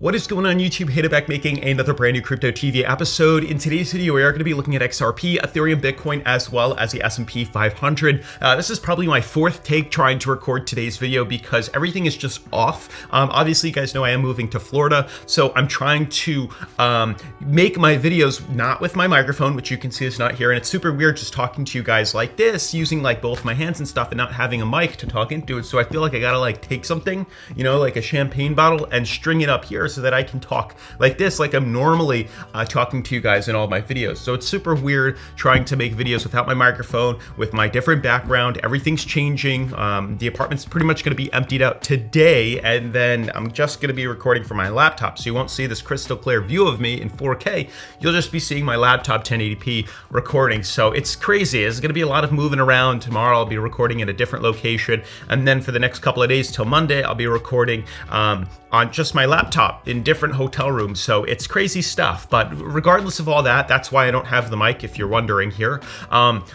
What is going on YouTube? Hated back making another brand new Crypto TV episode. In today's video, we are going to be looking at XRP, Ethereum, Bitcoin, as well as the S&P 500. This is probably my fourth take trying to record today's video because everything is just off. Obviously, you guys know I am moving to Florida, so I'm trying to make my videos not with my microphone, which you can see is not here. And it's super weird just talking to you guys like this, using like both my hands and stuff and not having a mic to talk into it. So I feel like I gotta like take something, you know, like a champagne bottle and string it up here so that I can talk like this, like I'm normally talking to you guys in all of my videos. So it's super weird trying to make videos without my microphone, with my different background. Everything's changing. The apartment's pretty much going to be emptied out today, and then I'm just going to be recording from my laptop. So you won't see this crystal clear view of me in 4K. You'll just be seeing my laptop 1080p recording. So it's crazy. There's going to be a lot of moving around. Tomorrow I'll be recording at a different location, and then for the next couple of days till Monday, I'll be recording on just my laptop in different hotel rooms. So it's crazy stuff. But regardless of all that, that's why I don't have the mic, if you're wondering here.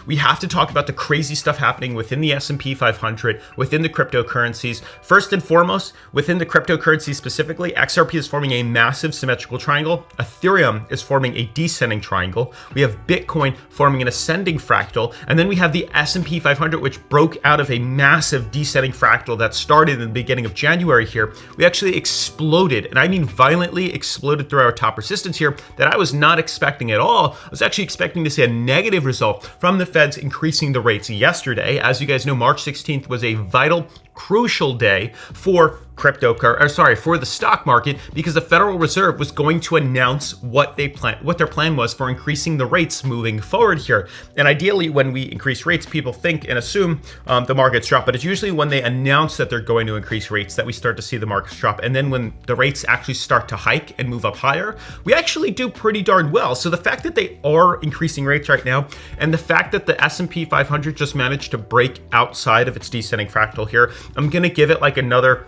We have to talk about the crazy stuff happening within the S&P 500, within the cryptocurrencies. First and foremost, within the cryptocurrencies specifically, XRP is forming a massive symmetrical triangle. Ethereum is forming a descending triangle. We have Bitcoin forming an ascending fractal. And then we have the S&P 500, which broke out of a massive descending fractal that started in the beginning of January here. We actually exploded, and I mean violently exploded through our top resistance here that I was not expecting at all. I was actually expecting to see a negative result from the Feds increasing the rates yesterday. As you guys know, March 16th was a vital, crucial day for for the stock market, because the Federal Reserve was going to announce what their plan was for increasing the rates moving forward here. And ideally, when we increase rates, people think and assume the markets drop, but it's usually when they announce that they're going to increase rates that we start to see the markets drop. And then when the rates actually start to hike and move up higher, we actually do pretty darn well. So the fact that they are increasing rates right now, and the fact that the S&P 500 just managed to break outside of its descending fractal here, I'm going to give it like another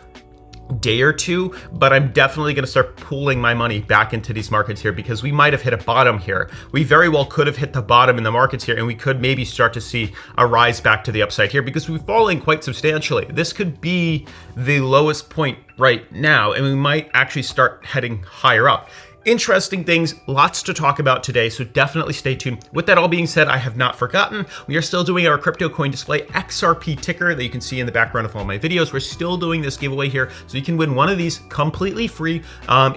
day or two, but I'm definitely going to start pulling my money back into these markets here, because we might have hit a bottom here. We very well could have hit the bottom in the markets here, and we could maybe start to see a rise back to the upside here, because we've fallen quite substantially. This could be the lowest point right now, and we might actually start heading higher up. Interesting things, lots to talk about today, so definitely stay tuned. With that all being said, I have not forgotten. We are still doing our crypto coin display XRP ticker that you can see in the background of all my videos. We're still doing this giveaway here, so you can win one of these completely free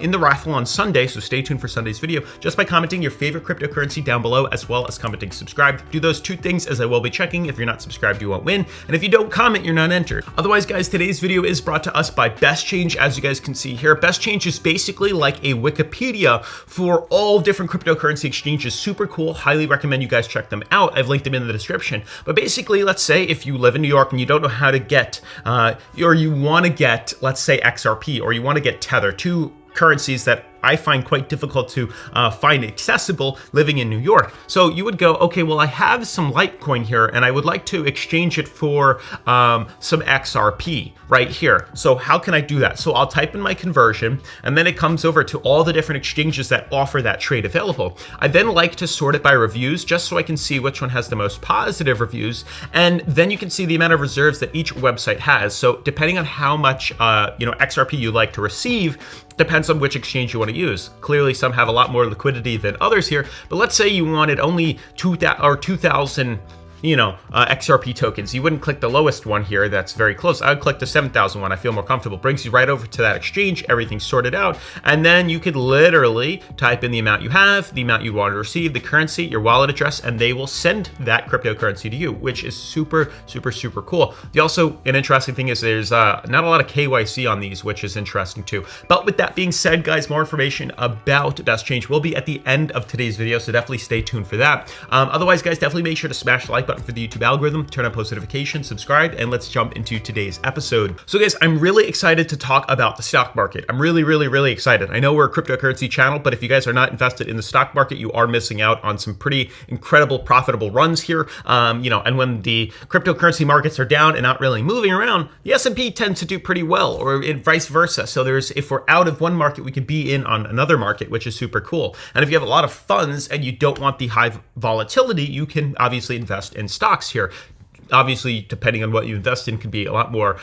in the raffle on Sunday, so stay tuned for Sunday's video just by commenting your favorite cryptocurrency down below, as well as commenting subscribe. Do those two things, as I will be checking. If you're not subscribed, you won't win, and if you don't comment, you're not entered. Otherwise, guys, today's video is brought to us by BESTCHANGE. As you guys can see here, BESTCHANGE is basically like a Wikipedia for all different cryptocurrency exchanges. Super cool. Highly recommend you guys check them out. I've linked them in the description. But basically, let's say if you live in New York and you don't know how to get, or you want to get, let's say XRP, or you want to get Tether, two currencies that I find quite difficult to find accessible living in New York. So you would go, okay, well, I have some Litecoin here and I would like to exchange it for some XRP right here. So how can I do that? So I'll type in my conversion, and then it comes over to all the different exchanges that offer that trade available. I then like to sort it by reviews, just so I can see which one has the most positive reviews. And then you can see the amount of reserves that each website has. So depending on how much XRP you like to receive, depends on which exchange you want to use. Clearly, some have a lot more liquidity than others here, but let's say you wanted only 2,000 XRP tokens. You wouldn't click the lowest one here that's very close. I would click the 7,000 one. I feel more comfortable. Brings you right over to that exchange, everything's sorted out, and then you could literally type in the amount you have, the amount you want to receive, the currency, your wallet address, and they will send that cryptocurrency to you, which is super, super, super cool. An interesting thing is there's not a lot of KYC on these, which is interesting too. But with that being said, guys, more information about BESTCHANGE will be at the end of today's video, so definitely stay tuned for that. Otherwise, guys, definitely make sure to smash the like button for the YouTube algorithm, turn on post notifications, subscribe, and let's jump into today's episode. So guys, I'm really excited to talk about the stock market. I'm really, really, really excited. I know we're a cryptocurrency channel, but if you guys are not invested in the stock market, you are missing out on some pretty incredible profitable runs here. And when the cryptocurrency markets are down and not really moving around, the S&P tends to do pretty well, or vice versa. So if we're out of one market, we can be in on another market, which is super cool. And if you have a lot of funds and you don't want the high volatility, you can obviously invest in stocks here. obviously, depending on what you invest in, can be a lot more,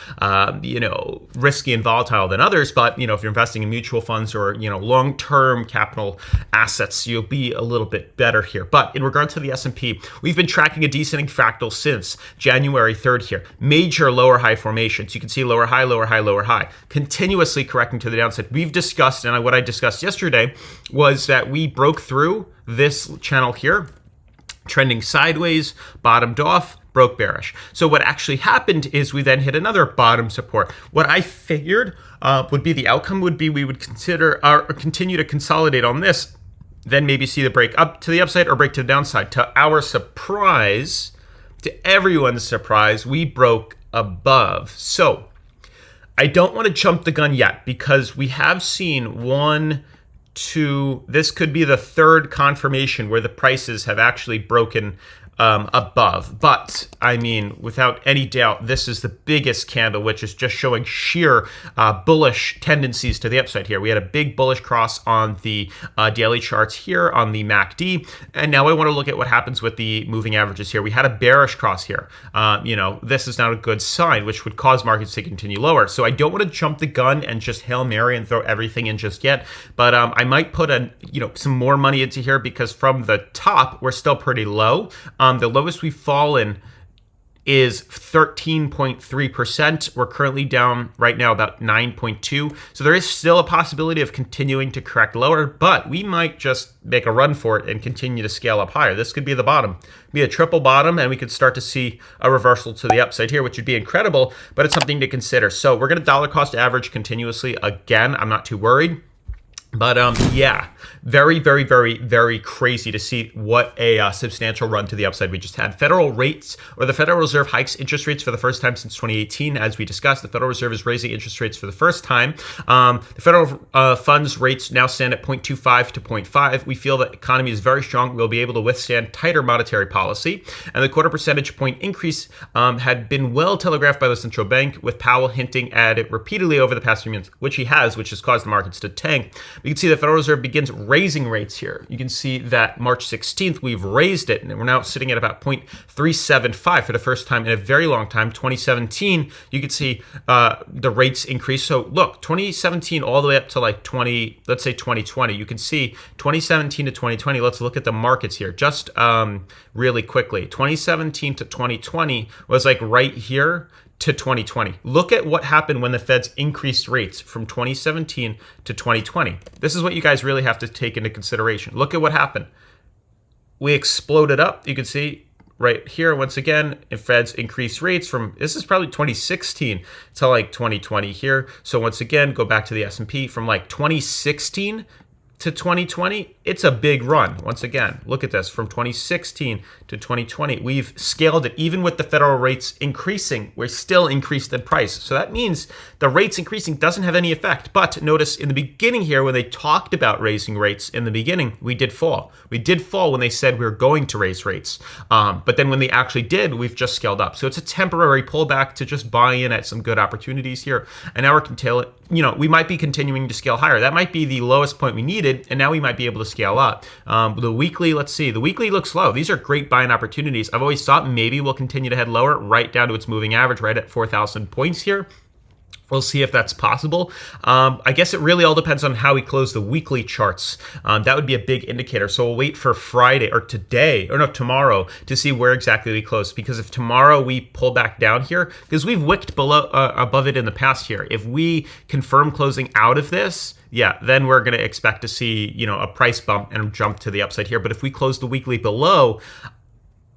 risky and volatile than others. But, if you're investing in mutual funds or, long-term capital assets, you'll be a little bit better here. But in regard to the S&P, we've been tracking a descending fractal since January 3rd here. Major lower high formations. You can see lower high, lower high, lower high, continuously correcting to the downside. We've discussed, and what I discussed yesterday was that we broke through this channel here, trending sideways, bottomed off, broke bearish. So what actually happened is we then hit another bottom support. What I figured would be the outcome would be we would consider or continue to consolidate on this, then maybe see the break up to the upside or break to the downside. To our surprise, to everyone's surprise, we broke above. So I don't want to jump the gun yet because we have seen this could be the third confirmation where the prices have actually broken above. But I mean, without any doubt, this is the biggest candle, which is just showing sheer bullish tendencies to the upside here. We had a big bullish cross on the daily charts here on the MACD. And now I want to look at what happens with the moving averages here. We had a bearish cross here. This is not a good sign, which would cause markets to continue lower. So I don't want to jump the gun and just Hail Mary and throw everything in just yet. But I might put some more money into here because from the top, we're still pretty low. The lowest we've fallen is 13.3%. We're currently down right now about 9.2. So there is still a possibility of continuing to correct lower, but we might just make a run for it and continue to scale up higher. This could be the bottom, be a triple bottom, and we could start to see a reversal to the upside here, which would be incredible, but it's something to consider. So we're going to dollar cost average continuously again. I'm not too worried. But yeah, very, very, very, very crazy to see what a substantial run to the upside we just had. Federal rates, or the Federal Reserve hikes interest rates for the first time since 2018. As we discussed, the Federal Reserve is raising interest rates for the first time. The federal funds rates now stand at 0.25 to 0.5. We feel that the economy is very strong. We'll be able to withstand tighter monetary policy. And the quarter percentage point increase had been well telegraphed by the central bank, with Powell hinting at it repeatedly over the past few months, which has caused the markets to tank. We can see the Federal Reserve begins raising rates here. You can see that March 16th, we've raised it, and we're now sitting at about 0.375 for the first time in a very long time. 2017, you can see the rates increase. So look, 2017 all the way up to let's say 2020. You can see 2017 to 2020. Let's look at the markets here just really quickly. 2017 to 2020 was like right here to 2020. Look at what happened when the Feds increased rates from 2017 to 2020. This is what you guys really have to take into consideration. Look at what happened. We exploded up. You can see right here, once again, if Feds increased rates from, this is probably 2016 to like 2020 here. So once again, go back to the S&P from like 2016 to 2020, it's a big run. Once again, look at this, from 2016 to 2020, we've scaled it. Even with the federal rates increasing, we're still increased in price. So that means the rates increasing doesn't have any effect. But notice in the beginning here, when they talked about raising rates in the beginning, we did fall. We did fall when they said we were going to raise rates. But then when they actually did, we've just scaled up. So it's a temporary pullback to just buy in at some good opportunities here. And now we might be continuing to scale higher. That might be the lowest point we needed. And now we might be able to scale up. The weekly, let's see, the weekly looks low. These are great buying opportunities. I've always thought maybe we'll continue to head lower, right down to its moving average, right at 4,000 points here. We'll see if that's possible. I guess it really all depends on how we close the weekly charts. That would be a big indicator. So we'll wait for Friday or tomorrow to see where exactly we close. Because if tomorrow we pull back down here, because we've wicked above it in the past here. If we confirm closing out of this, yeah, then we're going to expect to see, a price bump and jump to the upside here. But if we close the weekly below,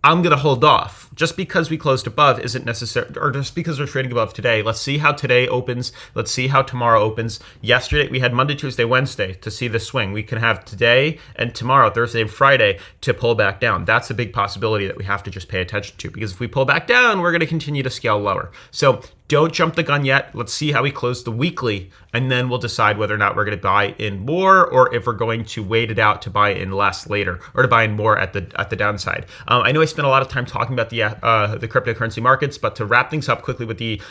I'm going to hold off. Just because we closed above isn't necessary, or just because we're trading above today. Let's see how today opens. Let's see how tomorrow opens. Yesterday, we had Monday, Tuesday, Wednesday to see the swing. We can have today and tomorrow, Thursday and Friday, to pull back down. That's a big possibility that we have to just pay attention to, because if we pull back down, we're going to continue to scale lower. So Don't jump the gun yet. Let's see how we close the weekly, and then we'll decide whether or not we're going to buy in more, or if we're going to wait it out to buy in less later, or to buy in more at the downside. I know I spent a lot of time talking about the cryptocurrency markets, but to wrap things up quickly with the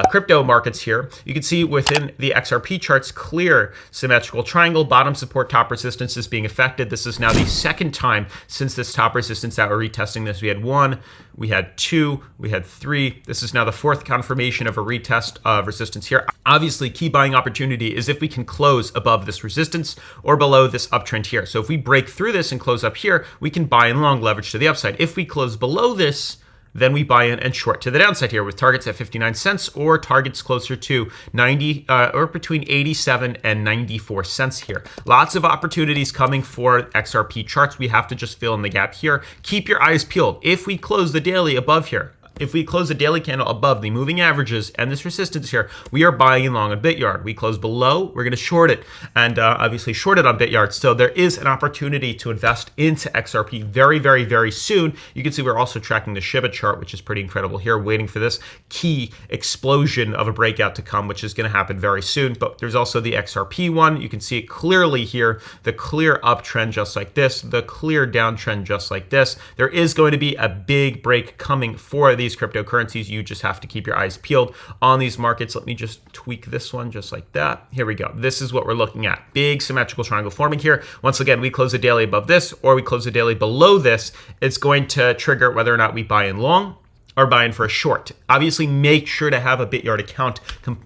crypto markets here, you can see within the XRP charts, clear symmetrical triangle, bottom support, top resistance is being affected. This is now the second time since this top resistance that we're retesting this. We had 1, we had 2, we had 3. This is now the 4th confirmation of a retest of resistance here. Obviously, key buying opportunity is if we can close above this resistance or below this uptrend here. So if we break through this and close up here, we can buy in long leverage to the upside. If we close below this, then we buy in and short to the downside here with targets at 59 cents or targets closer to 90 or between 87 and 94 cents here. Lots of opportunities coming for XRP charts. We have to just fill in the gap here. Keep your eyes peeled. If we close the daily above here, if we close the daily candle above the moving averages and this resistance here, we are buying in long on Bityard. We close below, we're going to short it, and obviously short it on Bityard. So there is an opportunity to invest into XRP very, very, very soon. You can see we're also tracking the Shiba chart, which is pretty incredible here, waiting for this key explosion of a breakout to come, which is going to happen very soon. But there's also the XRP one. You can see it clearly here, the clear uptrend just like this, the clear downtrend just like this. There is going to be a big break coming for these cryptocurrencies. You just have to keep your eyes peeled on these markets. Let me just tweak this one just like that. Here we go. This is what we're looking at. Big symmetrical triangle forming here. Once again, we close the daily above this or we close the daily below this. It's going to trigger whether or not we buy in long or buy in for a short. Obviously, make sure to have a Bityard account.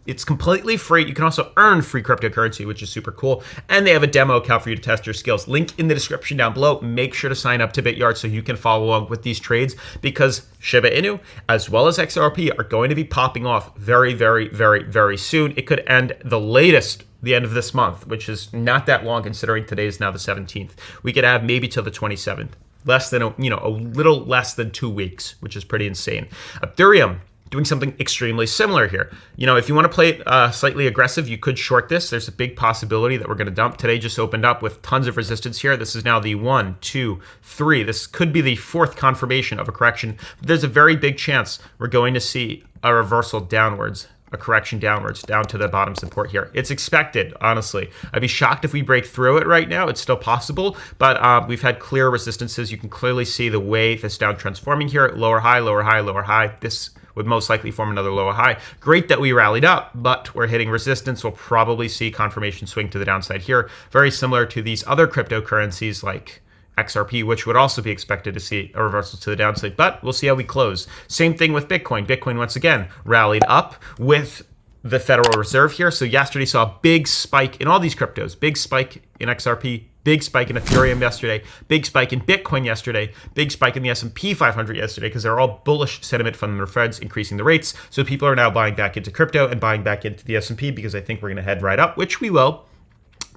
It's completely free. You can also earn free cryptocurrency, which is super cool. And they have a demo account for you to test your skills. Link in the description down below. Make sure to sign up to Bityard so you can follow along with these trades, because Shiba Inu as well as XRP are going to be popping off very, very, very, very soon. It could end the end of this month, which is not that long considering today is now the 17th. We could have maybe till the 27th. Less than, a little less than 2 weeks, which is pretty insane. Ethereum doing something extremely similar here. If you want to play it slightly aggressive, you could short this. There's a big possibility that we're going to dump. Today just opened up with tons of resistance here. This is now the 1, 2, 3. This could be the 4th confirmation of a correction. There's a very big chance we're going to see a reversal downwards, a correction downwards, down to the bottom support here. It's expected, honestly. I'd be shocked if we break through it right now. It's still possible, but we've had clear resistances. You can clearly see the way this downtrend's forming here. Lower high, lower high, lower high. This would most likely form another lower high. Great that we rallied up, but we're hitting resistance. We'll probably see confirmation swing to the downside here. Very similar to these other cryptocurrencies like XRP, which would also be expected to see a reversal to the downside, but we'll see how we close. Same thing with Bitcoin. Bitcoin, once again, rallied up with the Federal Reserve here. So yesterday saw a big spike in all these cryptos, big spike in XRP, big spike in Ethereum yesterday, big spike in Bitcoin yesterday, big spike in the S&P 500 yesterday, because they're all bullish sentiment from the Feds increasing the rates. So people are now buying back into crypto and buying back into the S&P because I think we're going to head right up, which we will.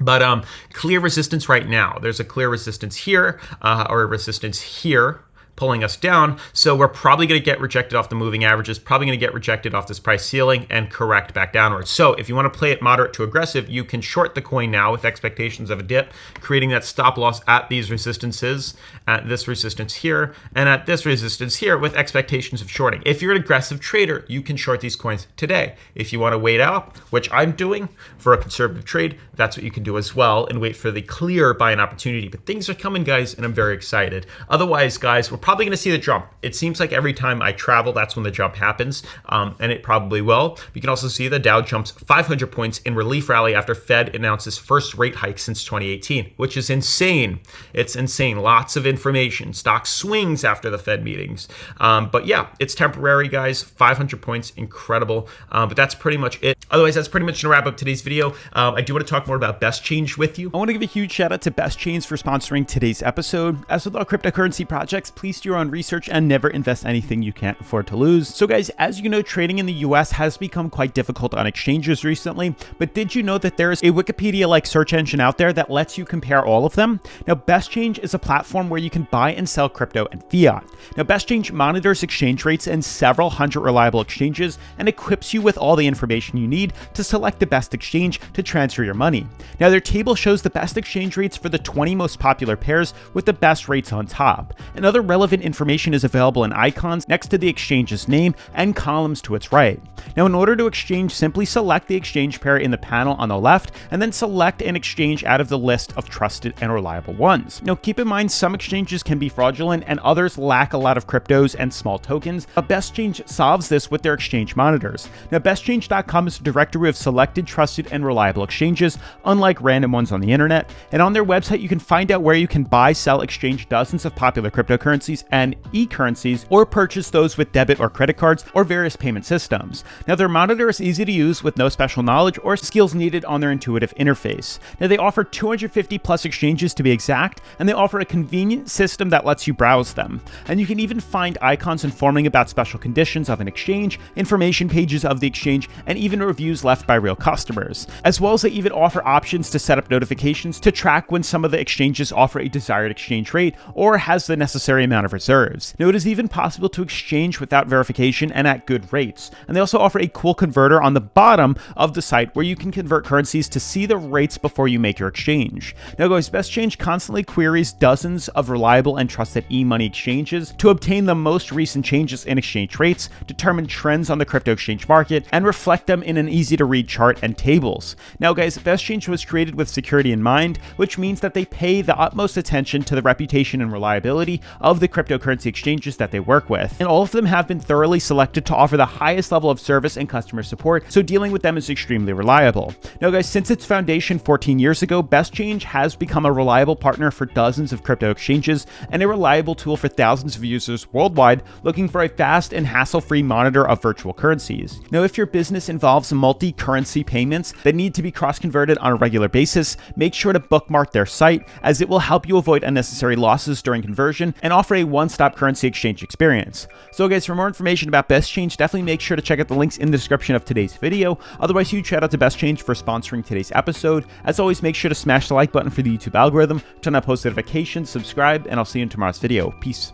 But clear resistance right now. There's a clear resistance here or a resistance here pulling us down. So we're probably going to get rejected off the moving averages, probably going to get rejected off this price ceiling and correct back downwards. So if you want to play it moderate to aggressive, you can short the coin now with expectations of a dip, creating that stop loss at these resistances, at this resistance here, and at this resistance here with expectations of shorting. If you're an aggressive trader, you can short these coins today. If you want to wait out, which I'm doing for a conservative trade, that's what you can do as well, and wait for the clear buying opportunity. But things are coming, guys, and I'm very excited. Otherwise, guys, we're probably going to see the jump. It seems like every time I travel, that's when the jump happens, and it probably will. You can also see the Dow jumps 500 points in relief rally after Fed announces first rate hike since 2018, which is insane. It's insane. Lots of information. Stock swings after the Fed meetings. But yeah, it's temporary, guys. 500 points, incredible. But that's pretty much it. Otherwise, that's pretty much going to wrap up today's video. I do want to talk more about BESTCHANGE with you. I want to give a huge shout out to BESTCHANGE for sponsoring today's episode. As with all cryptocurrency projects, please do your own research and never invest anything you can't afford to lose. So guys, as you know, trading in the US has become quite difficult on exchanges recently, but did you know that there is a Wikipedia-like search engine out there that lets you compare all of them? Now, BESTCHANGE is a platform where you can buy and sell crypto and fiat. Now, BESTCHANGE monitors exchange rates in several hundred reliable exchanges and equips you with all the information you need to select the best exchange to transfer your money. Now, their table shows the best exchange rates for the 20 most popular pairs with the best rates on top. And other relevant relevant information is available in icons next to the exchange's name and columns to its right. Now, in order to exchange, simply select the exchange pair in the panel on the left, and then select an exchange out of the list of trusted and reliable ones. Now, keep in mind, some exchanges can be fraudulent and others lack a lot of cryptos and small tokens, but BestChange solves this with their exchange monitors. Now, bestchange.com is a directory of selected, trusted, and reliable exchanges, unlike random ones on the internet, and on their website you can find out where you can buy, sell, exchange dozens of popular cryptocurrencies and e-currencies, or purchase those with debit or credit cards or various payment systems. Now, their monitor is easy to use with no special knowledge or skills needed on their intuitive interface. Now, they offer 250 plus exchanges to be exact, and they offer a convenient system that lets you browse them. And you can even find icons informing about special conditions of an exchange, information pages of the exchange, and even reviews left by real customers. As well as they even offer options to set up notifications to track when some of the exchanges offer a desired exchange rate or has the necessary amount of reserves. Now, it is even possible to exchange without verification and at good rates. And they also offer a cool converter on the bottom of the site where you can convert currencies to see the rates before you make your exchange. Now, guys, BestChange constantly queries dozens of reliable and trusted e-money exchanges to obtain the most recent changes in exchange rates, determine trends on the crypto exchange market, and reflect them in an easy-to-read chart and tables. Now, guys, BestChange was created with security in mind, which means that they pay the utmost attention to the reputation and reliability of the cryptocurrency exchanges that they work with. And all of them have been thoroughly selected to offer the highest level of service and customer support, so dealing with them is extremely reliable. Now, guys, since its foundation 14 years ago, BestChange has become a reliable partner for dozens of crypto exchanges and a reliable tool for thousands of users worldwide looking for a fast and hassle-free monitor of virtual currencies. Now, if your business involves multi-currency payments that need to be cross-converted on a regular basis, make sure to bookmark their site, as it will help you avoid unnecessary losses during conversion and offer a one-stop currency exchange experience. So, guys, for more information about BestChange, definitely make sure to check out the links in the description of today's video. Otherwise, huge shout out to BestChange for sponsoring today's episode. As always, make sure to smash the like button for the YouTube algorithm, turn on post notifications, subscribe, and I'll see you in tomorrow's video. Peace.